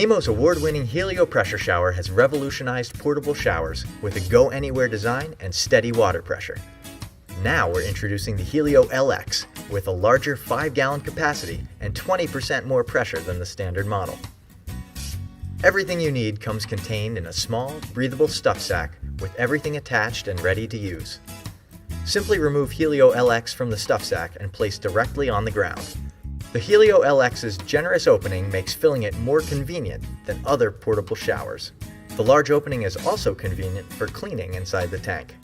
Nemo's award-winning Helio pressure shower has revolutionized portable showers with a go-anywhere design and steady water pressure. Now we're introducing the Helio LX with a larger 5-gallon capacity and 20% more pressure than the standard model. Everything you need comes contained in a small, breathable stuff sack with everything attached and ready to use. Simply remove Helio LX from the stuff sack and place directly on the ground. The Helio LX's generous opening makes filling it more convenient than other portable showers. The large opening is also convenient for cleaning inside the tank.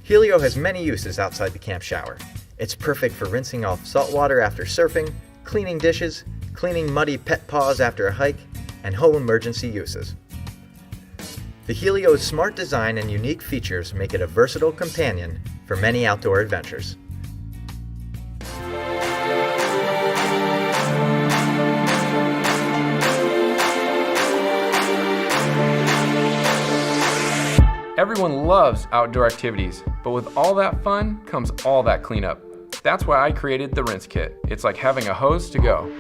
Helio has many uses outside the camp shower. It's perfect for rinsing off salt water after surfing, cleaning dishes, cleaning muddy pet paws after a hike, and home emergency uses. The Helio's smart design and unique features make it a versatile companion for many outdoor adventures. Everyone loves outdoor activities, but with all that fun comes all that cleanup. That's why I created the rinse kit. It's like having a hose to go.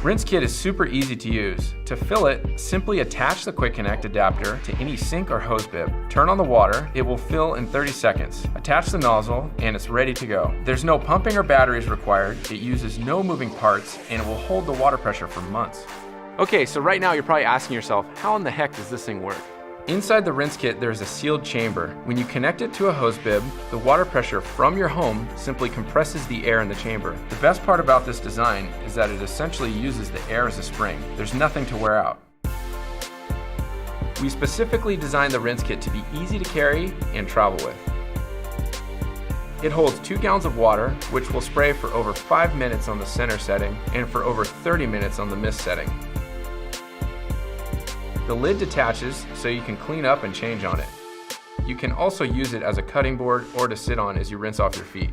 Rinse kit is super easy to use. To fill it, simply attach the quick connect adapter to any sink or hose bib. Turn on the water, it will fill in 30 seconds. Attach the nozzle and it's ready to go. There's no pumping or batteries required, it uses no moving parts, and it will hold the water pressure for months. Okay, so right now you're probably asking yourself, how in the heck does this thing work? Inside the rinse kit, there's a sealed chamber. When you connect it to a hose bib, the water pressure from your home simply compresses the air in the chamber. The best part about this design is that it essentially uses the air as a spring. There's nothing to wear out. We specifically designed the rinse kit to be easy to carry and travel with. It holds 2 gallons of water, which will spray for over 5 minutes on the center setting and for over 30 minutes on the mist setting. The lid detaches so you can clean up and change on it. You can also use it as a cutting board or to sit on as you rinse off your feet.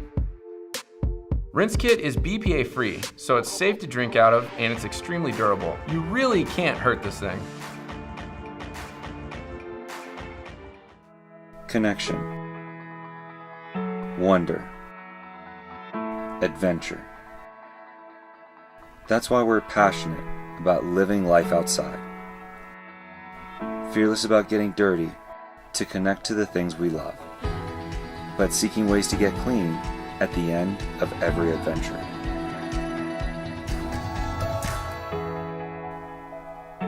Rinse kit is BPA free, so it's safe to drink out of and it's extremely durable. You really can't hurt this thing. Connection, wonder, adventure. That's why we're passionate about living life outside. Fearless about getting dirty to connect to the things we love, but seeking ways to get clean at the end of every adventure.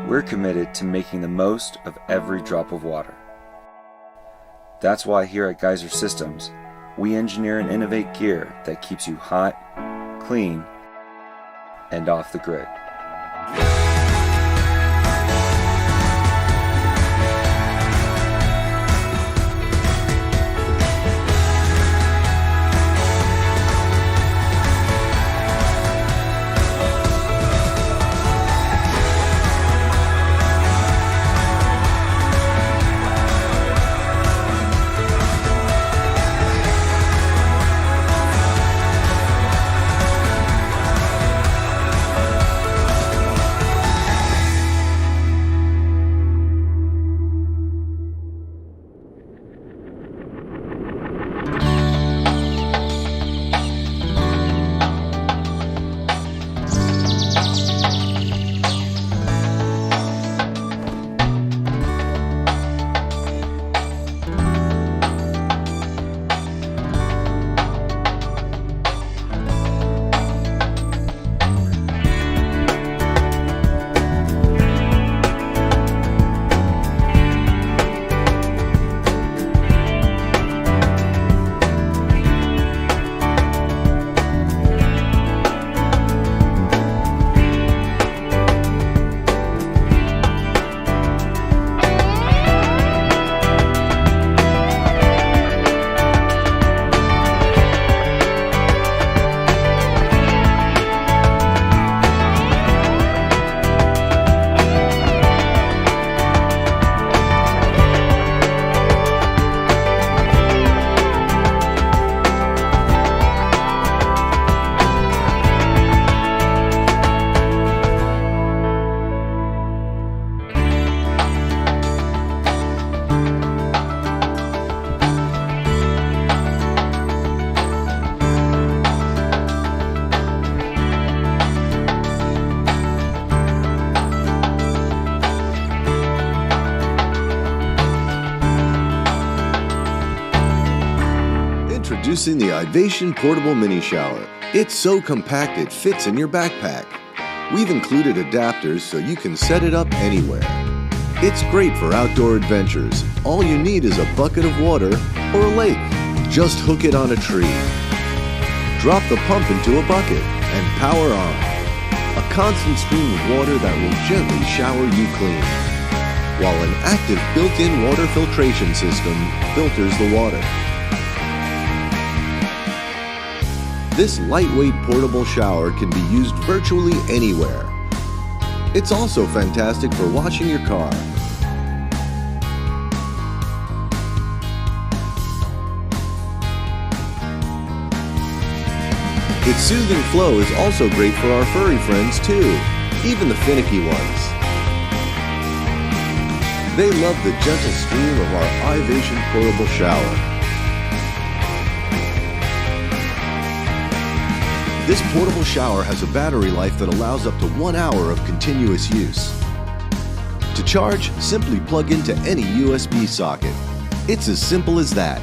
We're committed to making the most of every drop of water. That's why here at Geyser Systems, we engineer and innovate gear that keeps you hot, clean, and off the grid. Introducing the Ivation Portable Mini Shower. It's so compact it fits in your backpack. We've included adapters so you can set it up anywhere. It's great for outdoor adventures. All you need is a bucket of water or a lake. Just hook it on a tree. Drop the pump into a bucket and power on. A constant stream of water that will gently shower you clean, while an active built-in water filtration system filters the water. This lightweight portable shower can be used virtually anywhere. It's also fantastic for washing your car. Its soothing flow is also great for our furry friends too, even the finicky ones. They love the gentle stream of our Ivation portable shower. This portable shower has a battery life that allows up to 1 hour of continuous use. To charge, simply plug into any USB socket. It's as simple as that.